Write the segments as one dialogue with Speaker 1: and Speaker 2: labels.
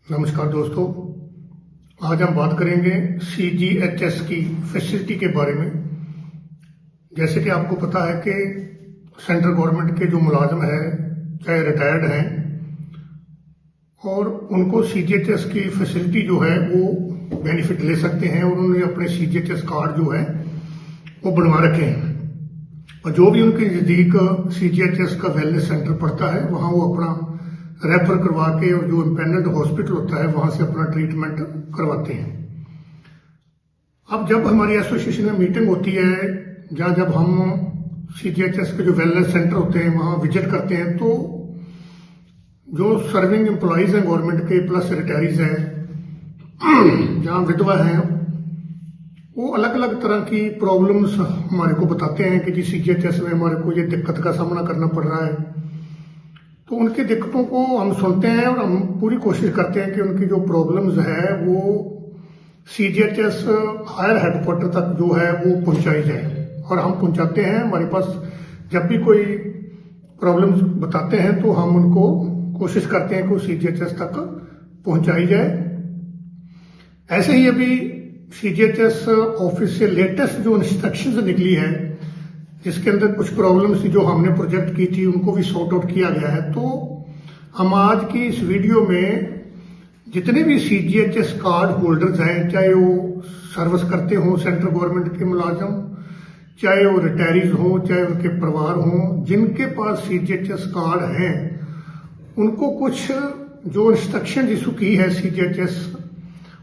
Speaker 1: नमस्कार दोस्तों, आज हम बात करेंगे CGHS की फैसिलिटी के बारे में। जैसे कि आपको पता है कि सेंट्रल गवर्नमेंट के जो मुलाजिम हैं, चाहे रिटायर्ड हैं, और उनको CGHS की फैसिलिटी जो है वो बेनिफिट ले सकते हैं और उन्होंने अपने CGHS कार्ड जो है वो बनवा रखे हैं। और जो भी उनके नज़दीक CGHS का वेलनेस सेंटर पड़ता है वहाँ वो अपना रेफर करवा के और जो इम्पैनल्ड हॉस्पिटल होता है वहां से अपना ट्रीटमेंट करवाते हैं। अब जब हमारी एसोसिएशन में मीटिंग होती है या जब हम CGHS के जो वेलनेस सेंटर होते हैं वहां विजिट करते हैं, तो जो सर्विंग एम्प्लॉइज हैं गवर्नमेंट के प्लस रिटायरीज हैं, जहाँ विधवा हैं, वो अलग अलग तरह की प्रॉब्लम्स हमारे को बताते हैं कि जी CGHS में हमारे को ये दिक्कत का सामना करना पड़ रहा है। तो उनकी दिक्कतों को हम सुनते हैं और हम पूरी कोशिश करते हैं कि उनकी जो प्रॉब्लम्स है वो CGHS हायर हेडक्वार्टर तक जो है वो पहुंचाई जाए, और हम पहुंचाते हैं। हमारे पास जब भी कोई प्रॉब्लम्स बताते हैं तो हम उनको कोशिश करते हैं कि वो CGHS तक पहुंचाई जाए। ऐसे ही अभी CGHS ऑफिस से लेटेस्ट जो इंस्ट्रक्शंस निकली है, जिसके अंदर कुछ प्रॉब्लम्स जो हमने प्रोजेक्ट की थी उनको भी सॉर्ट आउट किया गया है। तो हम आज की इस वीडियो में जितने भी CGHS कार्ड होल्डर्स हैं, चाहे वो सर्विस करते हों सेंट्रल गवर्नमेंट के मुलाजिम, चाहे वो रिटायरीज हों, चाहे उनके परिवार हों, जिनके पास CGHS कार्ड हैं, उनको कुछ जो इंस्ट्रक्शन इशू की है CGHS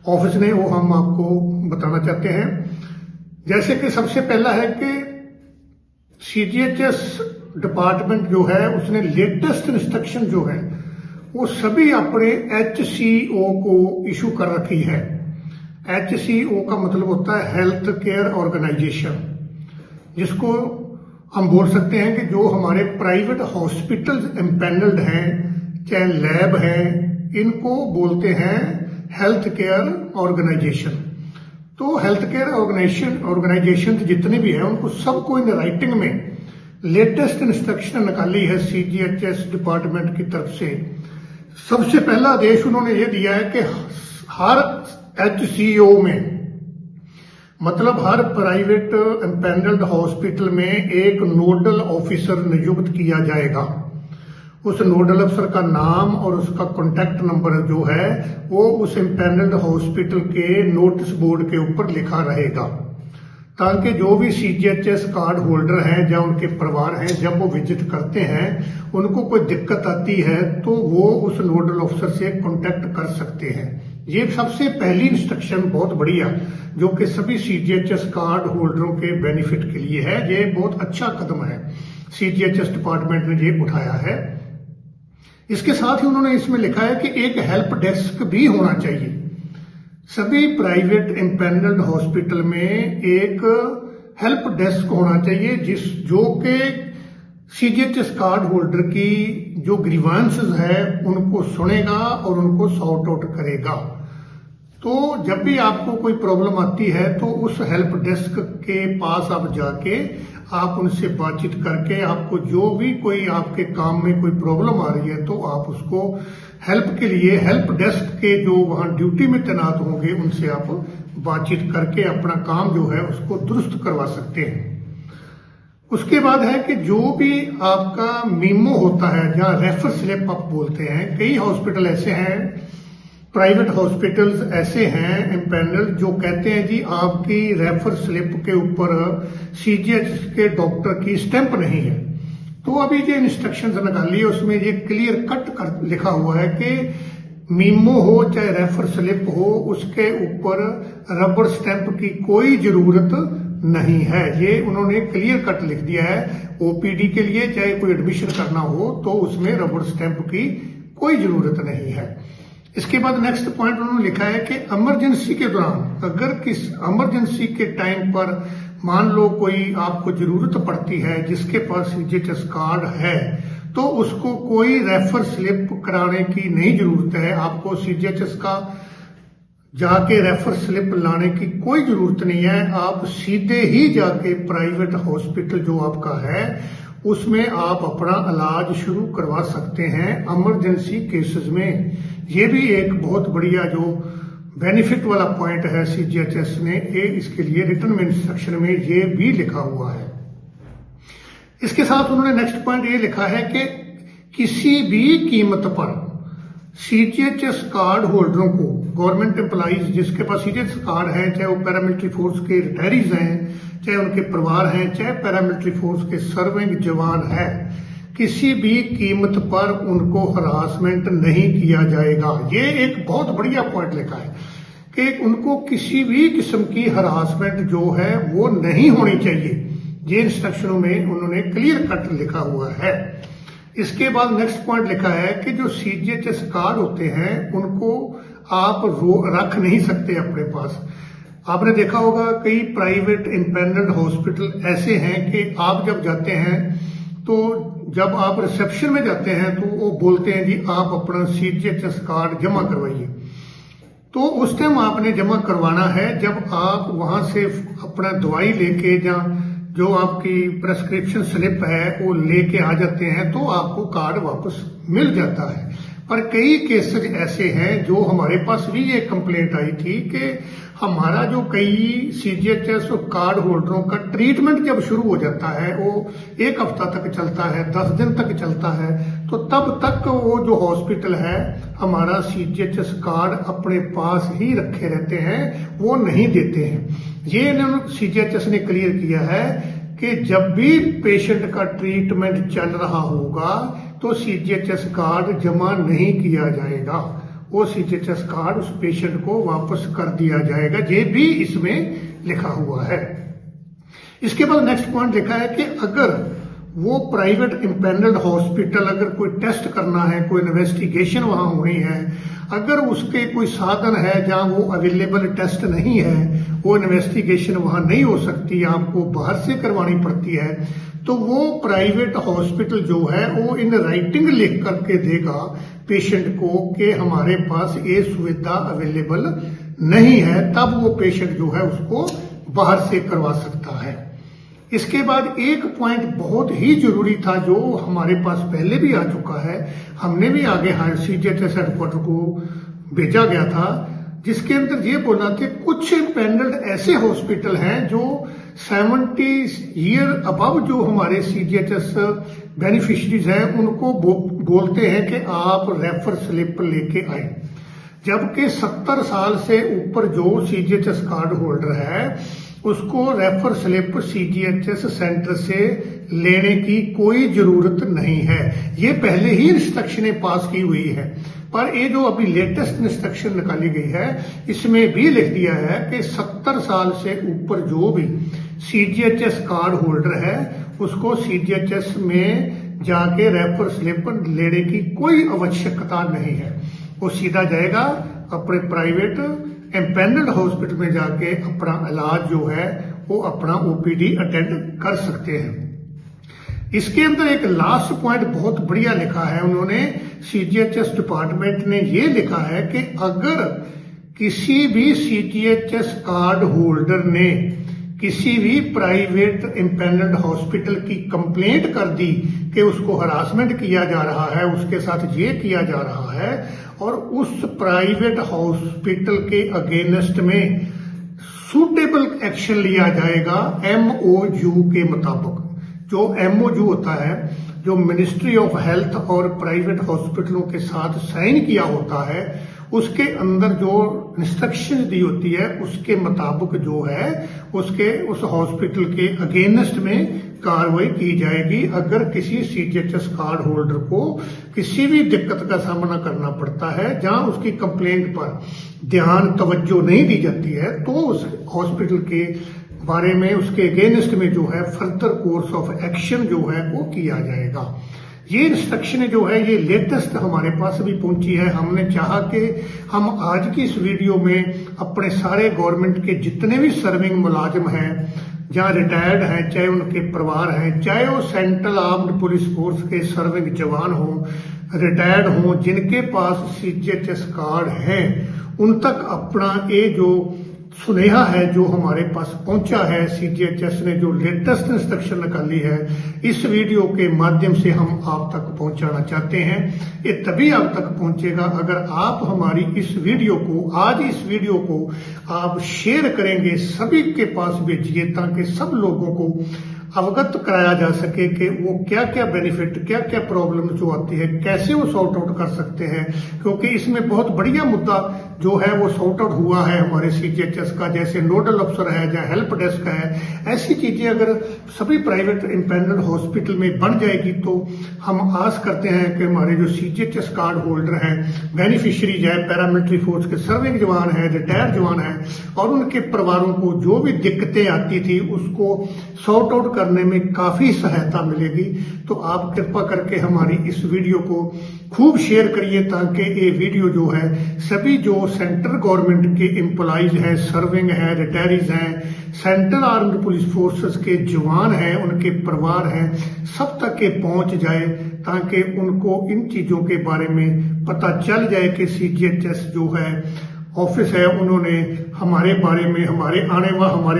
Speaker 1: ऑफिस ने वो हम आपको बताना चाहते हैं। जैसे कि सबसे पहला है कि CGHS डिपार्टमेंट जो है उसने लेटेस्ट इंस्ट्रक्शन जो है वो सभी अपने HCO को इशू कर रखी है। HCO का मतलब होता है हेल्थ केयर ऑर्गेनाइजेशन, जिसको हम बोल सकते हैं कि जो हमारे प्राइवेट हॉस्पिटल्स एम्पैनल्ड हैं, चाहे लैब हैं, इनको बोलते हैं हेल्थ केयर ऑर्गेनाइजेशन। तो हेल्थ केयर ऑर्गेनाइजेशन जितने भी हैं उनको सबको इन राइटिंग में लेटेस्ट इंस्ट्रक्शन निकाली है CGHS डिपार्टमेंट की तरफ से। सबसे पहला आदेश उन्होंने ये दिया है कि हर HCO में, मतलब हर प्राइवेट एम्पैनल्ड हॉस्पिटल में एक नोडल ऑफिसर नियुक्त किया जाएगा। उस नोडल अफसर का नाम और उसका कॉन्टैक्ट नंबर जो है वो उस एम्पैनल्ड हॉस्पिटल के नोटिस बोर्ड के ऊपर लिखा रहेगा, ताकि जो भी CGHS कार्ड होल्डर हैं या उनके परिवार हैं, जब वो विजिट करते हैं उनको कोई दिक्कत आती है तो वो उस नोडल ऑफिसर से कॉन्टैक्ट कर सकते हैं। ये सबसे पहली इंस्ट्रक्शन बहुत बढ़िया जो कि सभी CGHS कार्ड होल्डरों के बेनिफिट के लिए है। ये बहुत अच्छा कदम है CGHS डिपार्टमेंट ने ये उठाया है। इसके साथ ही उन्होंने इसमें लिखा है कि एक हेल्प डेस्क भी होना चाहिए। सभी प्राइवेट एम्पैनल्ड हॉस्पिटल में एक हेल्प डेस्क होना चाहिए जो कि CGHS कार्ड होल्डर की जो ग्रीवांसेस है उनको सुनेगा और उनको सॉर्ट आउट करेगा। तो जब भी आपको कोई प्रॉब्लम आती है तो उस हेल्प डेस्क के पास आप जाके आप उनसे बातचीत करके आपको जो भी कोई आपके काम में कोई प्रॉब्लम आ रही है तो आप उसको हेल्प के लिए हेल्प डेस्क के जो वहां ड्यूटी में तैनात होंगे उनसे आप बातचीत करके अपना काम जो है उसको दुरुस्त करवा सकते हैं। उसके बाद है कि जो भी आपका मीमो होता है, जहाँ रेफर स्लिप आप बोलते हैं, कई हॉस्पिटल ऐसे हैं, प्राइवेट हॉस्पिटल्स ऐसे हैं एम्पैनल्ड जो कहते हैं जी आपकी रेफर स्लिप के ऊपर CGHS के डॉक्टर की स्टैंप नहीं है। तो अभी जो इंस्ट्रक्शंस निकाली है उसमें ये क्लियर कट कर लिखा हुआ है कि मीमो हो चाहे रेफर स्लिप हो, उसके ऊपर रबर स्टैंप की कोई जरूरत नहीं है। ये उन्होंने क्लियर कट लिख दिया है। OPD के लिए चाहे कोई एडमिशन करना हो तो उसमें रबर स्टैंप की कोई जरूरत नहीं है। इसके बाद नेक्स्ट पॉइंट उन्होंने लिखा है कि इमरजेंसी के दौरान, अगर किस इमरजेंसी के टाइम पर मान लो कोई आपको जरूरत पड़ती है जिसके पास CGHS कार्ड है, तो उसको कोई रेफर स्लिप कराने की नहीं जरूरत है। आपको CGHS का जाके रेफर स्लिप लाने की कोई जरूरत नहीं है। आप सीधे ही जाके प्राइवेट हॉस्पिटल जो आपका है उसमें आप अपना इलाज शुरू करवा सकते हैं इमरजेंसी केसेस में। ये भी एक बहुत बढ़िया जो बेनिफिट वाला पॉइंट है सीजीएचएस ने ये इसके लिए रिटर्न में इंस्ट्रक्शन में ये भी लिखा हुआ है। इसके साथ उन्होंने नेक्स्ट पॉइंट ये लिखा है कि किसी भी कीमत पर सीजीएचएस कार्ड होल्डरों को, गवर्नमेंट एम्प्लॉइज जिसके पास सीजीएचएस कार्ड है, चाहे वो पैरामिलिट्री फोर्स के रिटायरीज हैं, चाहे उनके परिवार हैं, चाहे पैरामिलिट्री फोर्स के सर्विंग जवान है, किसी भी कीमत पर उनको हरासमेंट नहीं किया जाएगा। ये एक बहुत बढ़िया पॉइंट लिखा है कि उनको किसी भी किस्म की हरासमेंट जो है वो नहीं होनी चाहिए। ये इंस्ट्रक्शनों में उन्होंने क्लियर कट लिखा हुआ है। इसके बाद नेक्स्ट पॉइंट लिखा है कि जो सीजीएचएस कार्ड होते हैं उनको आप रख नहीं सकते अपने पास। आपने देखा होगा कई प्राइवेट इंडिपेंडेंट हॉस्पिटल ऐसे हैं कि आप जब जाते हैं तो जब आप रिसेप्शन में जाते हैं तो वो बोलते हैं जी आप अपना सीजीएचएस कार्ड जमा करवाइए। तो उस टाइम आपने जमा करवाना है जब आप वहां से अपना दवाई लेके या जो आपकी प्रेस्क्रिप्शन स्लिप है वो लेके आ जाते हैं तो आपको कार्ड वापस मिल जाता है। पर कई केसेस ऐसे हैं जो हमारे पास भी ये कंप्लेंट आई थी कि हमारा जो कई सीजीएचएस कार्ड होल्डरों का ट्रीटमेंट जब शुरू हो जाता है वो 1 हफ्ता तक चलता है, 10 दिन तक चलता है, तो तब तक वो जो हॉस्पिटल है हमारा सीजीएचएस कार्ड अपने पास ही रखे रहते हैं, वो नहीं देते हैं। ये इन्होंने सीजीएचएस ने क्लियर किया है कि जब भी पेशेंट का ट्रीटमेंट चल रहा होगा तो सीजीएचएस कार्ड जमा नहीं किया जाएगा, वो सीजीएचएस कार्ड उस पेशेंट को वापस कर दिया जाएगा। ये भी इसमें लिखा हुआ है। इसके बाद नेक्स्ट पॉइंट लिखा है कि अगर वो प्राइवेट इंडिपेंडेंट हॉस्पिटल अगर कोई टेस्ट करना है, कोई इन्वेस्टिगेशन वहां होनी है, अगर उसके कोई साधन है जहां वो अवेलेबल टेस्ट नहीं है, वो इन्वेस्टिगेशन वहां नहीं हो सकती, आपको बाहर से करवानी पड़ती है, तो वो प्राइवेट हॉस्पिटल जो है वो इन राइटिंग लिख करके देगा पेशेंट को कि हमारे पास ये सुविधा अवेलेबल नहीं है, तब वो पेशेंट जो है उसको बाहर से करवा सकता है। इसके बाद एक पॉइंट बहुत ही जरूरी था जो हमारे पास पहले भी आ चुका है, हमने भी आगे सीजीएचएस हेडक्वार्टर को भेजा गया था, जिसके अंदर ये बोला कि कुछ इंडिपेंडेंट ऐसे हॉस्पिटल हैं जो 70 ईयर अबव जो हमारे सीजीएचएस बेनिफिशरीज हैं उनको बोलते हैं कि आप रेफर स्लिप लेके आए, जबकि 70 साल से ऊपर जो सीजीएचएस कार्ड होल्डर है उसको रेफर स्लिप सीजीएचएस सेंटर से लेने की कोई जरूरत नहीं है। ये पहले ही इंस्ट्रक्शनें पास की हुई है, पर ये जो अभी लेटेस्ट इंस्ट्रक्शन निकाली गई है इसमें भी लिख दिया है कि 70 साल से ऊपर जो भी सीजीएचएस कार्ड होल्डर है उसको सीजीएचएस में जाके रेफर स्लिप लेने की कोई आवश्यकता नहीं है। वो सीधा जाएगा अपने प्राइवेट इंडिपेंडेंट हॉस्पिटल में जाके अपना इलाज जो है वो अपना ओपीडी अटेंड कर सकते हैं। इसके अंदर एक लास्ट पॉइंट बहुत बढ़िया लिखा है उन्होंने, सीजीएचएस डिपार्टमेंट ने ये लिखा है कि अगर किसी भी सीजीएचएस कार्ड होल्डर ने किसी भी प्राइवेट इंडिपेंडेंट हॉस्पिटल की कंप्लेंट कर दी कि उसको हरासमेंट किया जा रहा है, उसके साथ ये किया जा रहा है, और उस प्राइवेट हॉस्पिटल के अगेंस्ट में सूटेबल एक्शन लिया जाएगा एमओयू के मुताबिक। जो एमओयू होता है जो मिनिस्ट्री ऑफ हेल्थ और प्राइवेट हॉस्पिटलों के साथ साइन किया होता है, उसके अंदर जो इंस्ट्रक्शन दी होती है उसके मुताबिक जो है उसके उस हॉस्पिटल के अगेंस्ट में कार्रवाई की जाएगी अगर किसी सीजीएचएस कार्ड होल्डर को किसी भी दिक्कत का सामना करना पड़ता है जहां उसकी कंप्लेंट पर ध्यान तवज्जो नहीं दी जाती है, तो उस हॉस्पिटल के बारे में उसके अगेंस्ट में जो है फर्दर कोर्स ऑफ एक्शन जो है वो किया जाएगा। ये इंस्ट्रक्शन जो है ये लेटेस्ट हमारे पास भी पहुंची है। हमने चाहा कि हम आज की इस वीडियो में अपने सारे गवर्नमेंट के जितने भी सर्विंग मुलाजिम हैं, जहां रिटायर्ड हैं, चाहे उनके परिवार हैं, चाहे वो सेंट्रल आर्म्ड पुलिस फोर्स के सर्विंग जवान हों, रिटायर्ड हों, जिनके पास सीजीएचएस कार्ड है, उन तक अपना ये जो सुनेहा है जो हमारे पास पहुंचा है। सीजीएचएस ने जो लेटेस्ट इंस्ट्रक्शन निकाली है, इस वीडियो के माध्यम से हम आप तक पहुंचाना चाहते हैं। ये तभी आप तक पहुंचेगा अगर आप हमारी इस वीडियो को, आज इस वीडियो को आप शेयर करेंगे, सभी के पास भेजिए, ताकि सब लोगों को अवगत कराया जा सके कि वो क्या क्या बेनिफिट, क्या क्या प्रॉब्लम जो आती है, कैसे वो सॉर्ट आउट कर सकते हैं। क्योंकि इसमें बहुत बढ़िया मुद्दा जो है वो सॉर्ट आउट हुआ है हमारे सीजीएचएस का, जैसे नोडल अफसर है या हेल्प डेस्क है। ऐसी चीजें अगर सभी प्राइवेट इंडिपेंडेंट हॉस्पिटल में बन जाएगी तो हम आस करते हैं कि हमारे जो सीजीएचएस कार्ड होल्डर हैं, बेनिफिशियरीज है, पैरामिलिट्री फोर्स के सर्विंग जवान है, रिटायर्ड जवान है, और उनके परिवारों को जो भी दिक्कतें आती थी उसको सॉर्ट आउट करने में काफी सहायता मिलेगी। तो आप कृपा करके हमारी इस वीडियो को खूब शेयर करिए, ताकि ये वीडियो जो है सभी जो सेंट्रल गवर्नमेंट के एम्प्लॉइज हैं, सर्विंग हैं, रिटायरीज हैं, सेंट्रल आर्म्ड पुलिस फोर्सेस के जवान हैं, उनके परिवार हैं, सब तक ये पहुंच जाए, ताकि उनको इन चीजों के बारे में पता चल जाए कि सीजीएचएस जो है ऑफिस है, उन्होंने हमारे बारे में, हमारे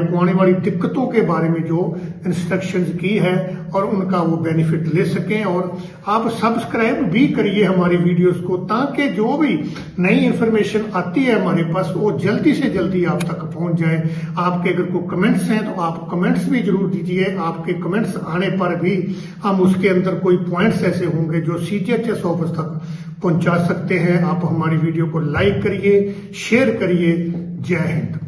Speaker 1: को आने वाली दिक्कतों के बारे में जो इंस्ट्रक्शंस की है, और उनका वो बेनिफिट ले सकें। और आप सब्सक्राइब भी करिए हमारी वीडियोस को, ताकि जो भी नई इंफॉर्मेशन आती है हमारे पास वो जल्दी से जल्दी आप तक पहुंच जाए। आपके अगर कोई कमेंट्स हैं तो आप कमेंट्स भी जरूर दीजिए। आपके कमेंट्स आने पर भी हम उसके अंदर कोई पॉइंट्स ऐसे होंगे जो सीजीएचएस ऑफिस तक पहुंचा सकते हैं। आप हमारी वीडियो को लाइक करिए, शेयर करिए। जय हिंद।